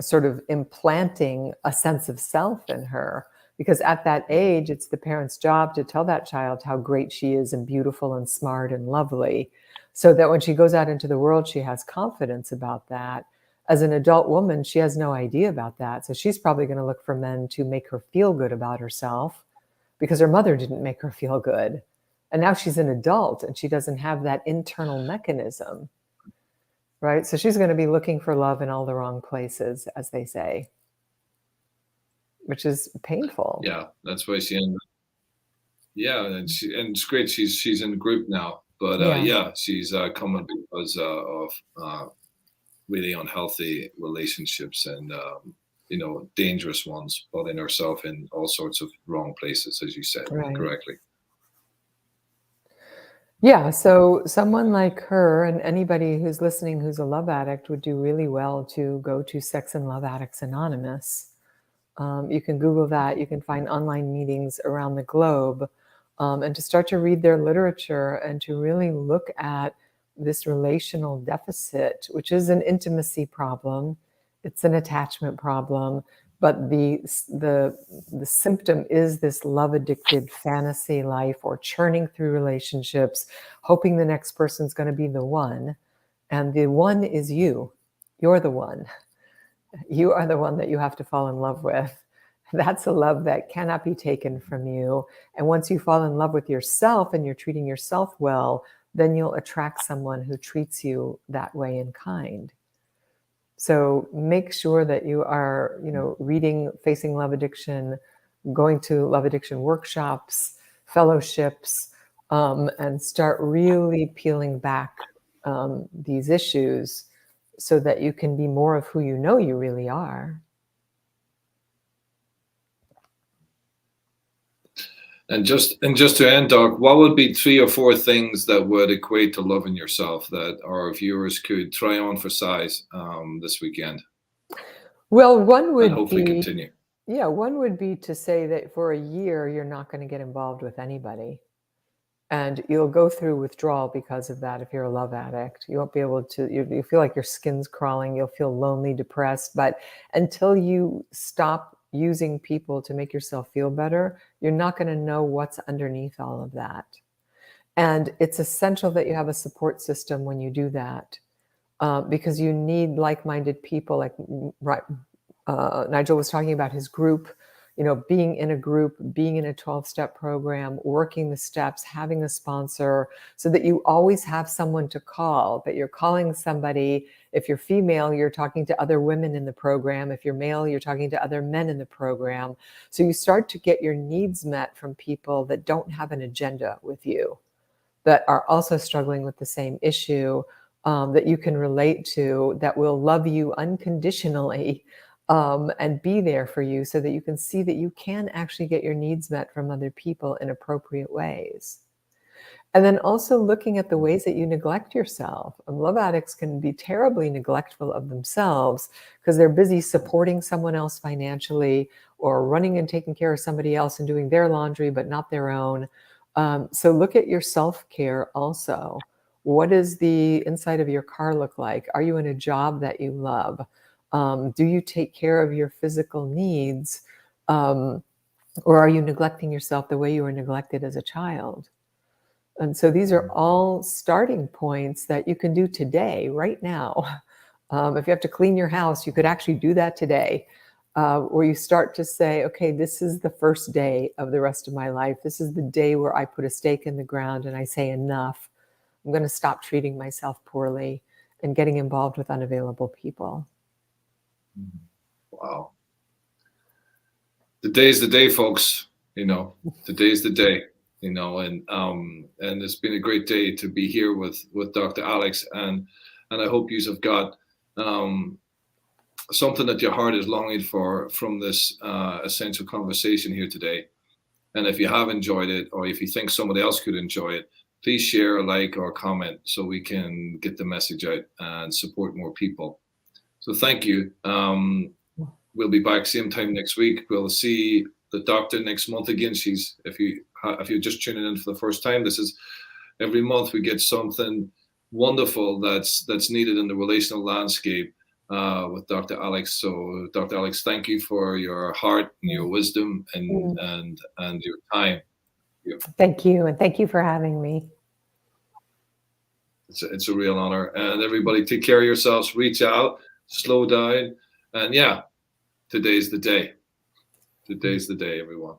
sort of implanting a sense of self in her. Because at that age, it's the parent's job to tell that child how great she is and beautiful and smart and lovely, so that when she goes out into the world, she has confidence about that. As an adult woman, she has no idea about that. So she's probably going to look for men to make her feel good about herself because her mother didn't make her feel good. And now she's an adult and she doesn't have that internal mechanism, right? So she's going to be looking for love in all the wrong places, as they say, which is painful. Yeah, that's why she ended up. Yeah, and it's great she's in the group now. But she's coming because of really unhealthy relationships and dangerous ones, putting herself in all sorts of wrong places, as you said correctly. Yeah, so someone like her and anybody who's listening who's a love addict would do really well to go to Sex and Love Addicts Anonymous. You can Google that. You can find online meetings around the globe, and to start to read their literature and to really look at this relational deficit, which is an intimacy problem. It's an attachment problem, but the symptom is this love-addicted fantasy life, or churning through relationships, hoping the next person's going to be the one, and the one is you. You're the one. You are the one that you have to fall in love with. That's a love that cannot be taken from you. And once you fall in love with yourself and you're treating yourself well, then you'll attract someone who treats you that way in kind. So make sure that you are, reading Facing Love Addiction, going to love addiction workshops, fellowships, and start really peeling back these issues so that you can be more of who you know you really are. And just to end, Doc, what would be 3 or 4 things that would equate to loving yourself that our viewers could try on for size this weekend? Well, one would hopefully continue. Yeah, one would be to say that for a year, you're not going to get involved with anybody. And you'll go through withdrawal because of that. If you're a love addict, you won't be able to, you feel like your skin's crawling, you'll feel lonely, depressed. But until you stop using people to make yourself feel better, you're not going to know what's underneath all of that. And it's essential that you have a support system when you do that, because you need like-minded people. Like Nigel was talking about his group, being in a group, being in a 12-step program, working the steps, having a sponsor, so that you always have someone to call, that you're calling somebody. If you're female, you're talking to other women in the program. If you're male, you're talking to other men in the program. So you start to get your needs met from people that don't have an agenda with you, that are also struggling with the same issue, that you can relate to, that will love you unconditionally, and be there for you, so that you can see that you can actually get your needs met from other people in appropriate ways. And then also looking at the ways that you neglect yourself. Love addicts can be terribly neglectful of themselves because they're busy supporting someone else financially or running and taking care of somebody else and doing their laundry, but not their own. So look at your self-care also. What does the inside of your car look like? Are you in a job that you love? Do you take care of your physical needs? Or are you neglecting yourself the way you were neglected as a child? And so these are all starting points that you can do today, right now. If you have to clean your house, you could actually do that today, where you start to say, okay, this is the first day of the rest of my life. This is the day where I put a stake in the ground and I say enough. I'm going to stop treating myself poorly and getting involved with unavailable people. Wow. The day's the day, folks. You know, the day's the day. You know, and it's been a great day to be here with Dr. Alex, and I hope you have got something that your heart is longing for from this essential conversation here today. And if you have enjoyed it, or if you think somebody else could enjoy it, please share, like, or comment so we can get the message out and support more people. So thank you. We'll be back same time next week. We'll see the doctor next month again. If you're just tuning in for the first time, this is every month we get something wonderful that's needed in the relational landscape with Dr. Alex. So Dr. Alex, thank you for your heart and your wisdom and your time. Thank you, and thank you for having me. It's a real honor. And everybody, take care of yourselves. Reach out, slow down, and yeah, today's the day. Today's the day, everyone.